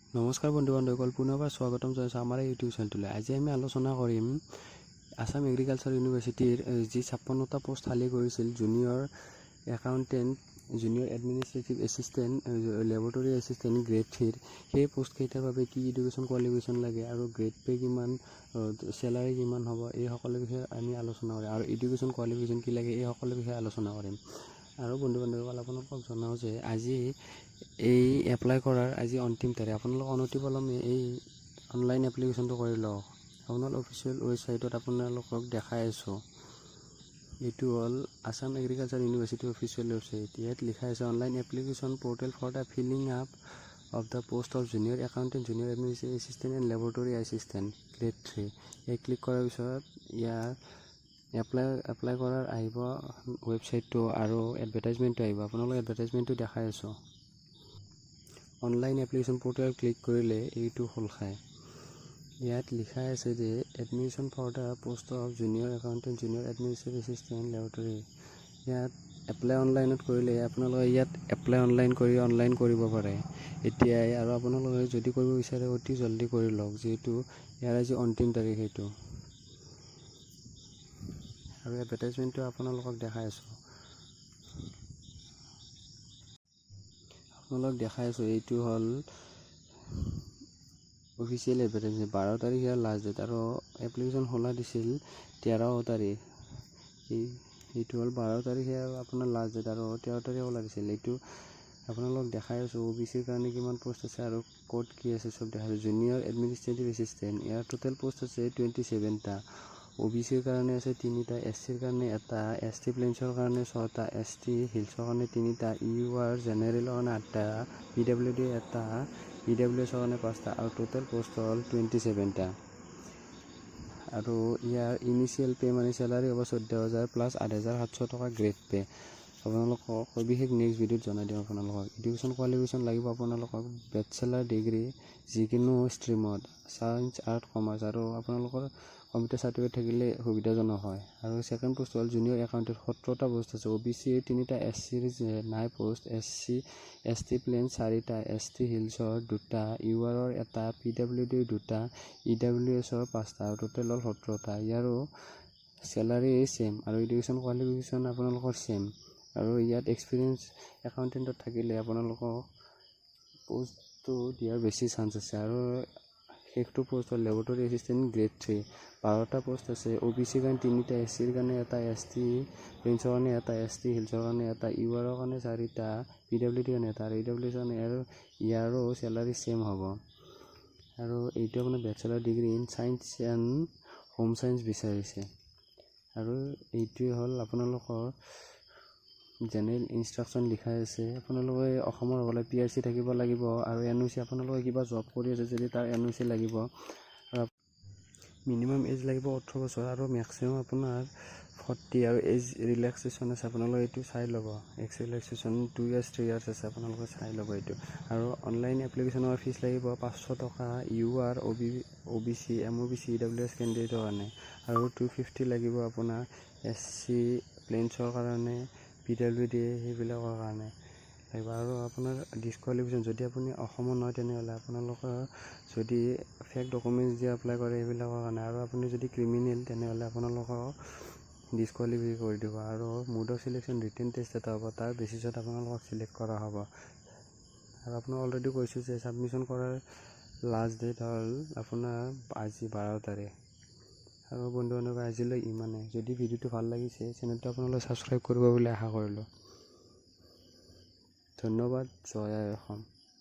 নমস্কাৰ বন্ধু বান্ধৱীসকল, পুনৰবাৰ স্বাগতম জনাইছোঁ আমাৰ ইউটিউব চেনেলটোলৈ। আজি আমি আলোচনা কৰিম আসাম এগ্ৰিকালচাৰ ইউনিভাৰ্চিটিৰ যি 56টা পোষ্ট খালী কৰিছিল junior accountant, junior administrative assistant, laboratory assistant grade 3 সেই পোষ্টকেইটাৰ বাবে কি এডুকেশ্যন কোৱালিফিকেশ্যন লাগে আৰু গ্ৰেড পে কিমান, চেলাৰী কিমান হ'ব, এই সকলো বিষয়ে আমি আলোচনা কৰিম। আৰু এডুকেশ্যন কোৱালিফিকেশ্যন কি লাগে এই সকলো বিষয়ে আলোচনা কৰিম। আৰু বন্ধু বান্ধৱীসকল, আপোনালোকক জনাওঁ যে আজি এই এপ্লাই কৰাৰ আজি অন্তিম তাৰিখ। আপোনালোক অনতিপলমে এই অনলাইন এপ্লিকেশ্যনটো কৰি লওক। আপোনালোক অফিচিয়েল ৱেবছাইটত আপোনালোকক দেখাই আছোঁ। এইটো হ'ল Assam agriculture university official website. ইয়াত লিখা আছে online application portal for the filling up of the post of junior accountant, junior administrative assistant and laboratory assistant grade 3। এই ক্লিক কৰাৰ পিছত ইয়াৰ এপ্লাই কৰাৰ আহিব ৱেবছাইটটো আৰু এডভাৰটাইজমেণ্টটো আহিব। আপোনালোক এডভাৰটাইজমেণ্টটো দেখাই আছোঁ। অনলাইন এপ্লিকেশ্যন পৰ্টেল ক্লিক কৰিলে এইটো খোল খায়। ইয়াত লিখা আছে যে admission for the post of junior accountant, junior administrative assistant, laboratory. ইয়াত এপ্লাই অনলাইনত কৰিলে আপোনালোকে ইয়াত এপ্লাই অনলাইন কৰিব পাৰে এতিয়াই। আৰু আপোনালোকে যদি কৰিব বিচাৰে অতি জলদি কৰি লওক, যিহেতু ইয়াৰ আজি অন্তিম তাৰিখ সেইটো। আৰু এডভাৰটাইজমেণ্টটো আপোনালোকক দেখাই আছোঁ। এইটো হ'ল অফিচিয়েল এডভাৰটাইজমেণ্ট। 12 তাৰিখ ইয়াৰ লাষ্ট ডেট আৰু এপ্লিকেশ্যন খোলা দিছিল 13 তাৰিখ। এইটো হ'ল 12 তাৰিখ ইয়াৰ আপোনাৰ লাষ্ট ডেট আৰু 13 তাৰিখ খোলা দিছিল। এইটো আপোনালোক দেখাই আছোঁ। OBCৰ কাৰণে কিমান পোষ্ট আছে আৰু ক'ত কি আছে চব দেখাই আছোঁ। জুনিয়ৰ এডমিনিষ্ট্ৰেটিভ এছিষ্টেণ্ট, ইয়াৰ টোটেল পোষ্ট আছে 27টা। OBCৰ কাৰণে আছে 3টা, SCৰ কাৰণে 1টা, ST প্লেইনছৰ কাৰণে 6টা, ST হিলছৰ কাৰণে 3টা, UR জেনেৰেলৰ কাৰণে 8টা, PWD 1টা, PWSৰ কাৰণে 5টা আৰু টোটেল পোষ্ট হ'ল 27টা। আৰু ইয়াৰ ইনিচিয়েল পে মানে চেলাৰী হ'ব 14,000 প্লাছ 8,700 টকা গ্ৰেড পে। আপোনালোকক সবিশেষ নেক্সট ভিডিঅ'ত জনাই দিম আপোনালোকক। এডুকেশ্যন কোৱালিফিকেশ্যন লাগিব আপোনালোকক বেচেলাৰ ডিগ্ৰী যিকোনো ষ্ট্ৰীমত, ছায়েন্স, আৰ্ট, কমাৰ্চ, আৰু আপোনালোকৰ কম্পিউটাৰ চাৰ্টিফিকেট থাকিলে সুবিধাজনক হয়। আৰু ছেকেণ্ড পোষ্ট হ'ল জুনিয়ৰ একাউণ্টেণ্ট, 17টা পোষ্ট আছে। OBC 3টা, SCৰ নাই পোষ্ট, ST প্লেন 4টা, ST হিলছৰ 2টা, URৰ 1টা, PWDৰ 2টা, EWSৰ 5টা আৰু টোটেল হ'ল 17টা। ইয়াৰো চেলাৰী ছেম আৰু এডুকেশ্যন কোৱালিফিকেশ্যন আপোনালোকৰ ছেম। আৰু ইয়াত এক্সপিৰিয়েঞ্চ একাউণ্টেণ্টত থাকিলে আপোনালোকক পোষ্টটো দিয়াৰ বেছি চান্স আছে। আৰু শেষটো পোষ্ট হ'ল লেবৰেটৰী এছিষ্টেণ্ট গ্ৰেড 3। 12টা পোষ্ট আছে। OBCৰ কাৰণে 3টা, SCৰ কাৰণে 1টা, ST প্লেইনছৰ কাৰণে 1টা, ST হিলছৰ কাৰণে 1টা, URৰ কাৰণে 4টা, PWDৰ কাৰণে 1টা আৰু EWSৰ কাৰণে। আৰু ইয়াৰো চেলাৰী ছেম হ'ব। আৰু এইটো আপোনাৰ bachelor degree in science and home science বিচাৰিছে। আৰু এইটোৱে হ'ল আপোনালোকৰ জেনেৰেল ইনষ্ট্ৰাকশ্যন লিখাই আছে। আপোনালোকে অসমৰ হ'ব লাগে, PRC থাকিব লাগিব আৰু NOC আপোনালোকে কিবা জব কৰি আছে যদি তাৰ NOC লাগিব। আৰু মিনিমাম এজ লাগিব 18 বছৰ আৰু মেক্সিমাম আপোনাৰ 40। আৰু এজ ৰিলেক্সেশ্যন আছে, আপোনালোকে এইটো চাই ল'ব। এজ ৰিলেক্সেশ্যন 2 years 3 years আছে, আপোনালোকে চাই ল'ব এইটো। আৰু অনলাইন এপ্লিকেশ্যনৰ ফিজ লাগিব 500 টকা UR, OBC, MOBC, EWS কেণ্ডিডেটৰ কাৰণে। আৰু 250 লাগিব আপোনাৰ SC প্লেইনছৰ কাৰণে, PWD সেইবিলাকৰ কাৰণে লাগিব। আৰু আপোনাৰ ডিছকুৱালিফিকেশ্যন যদি আপুনি অসমৰ নহয় তেনেহ'লে আপোনালোকৰ যদি ফেক ডকুমেণ্টছ দি এপ্লাই কৰে সেইবিলাকৰ কাৰণে। আৰু আপুনি যদি ক্ৰিমিনেল তেনেহ'লে আপোনালোকক ডিছকুৱালিফাই কৰি দিব। আৰু mode of selection written test এটা হ'ব, তাৰ বেচিছত আপোনালোকক চিলেক্ট কৰা হ'ব। আৰু আপোনাক অলৰেডি কৈছোঁ যে ছাবমিশ্যন কৰাৰ লাষ্ট ডেট হ'ল আপোনাৰ আজি 12 তাৰিখ। আৰু বন্ধু বান্ধৱ আজিলৈ ইমানে। যদি ভিডিঅ'টো ভাল লাগিছে চেনেলটো আপোনালোকে ছাবস্ক্ৰাইব কৰিব বুলি আশা কৰিলোঁ। ধন্যবাদ। জয় আই অসম।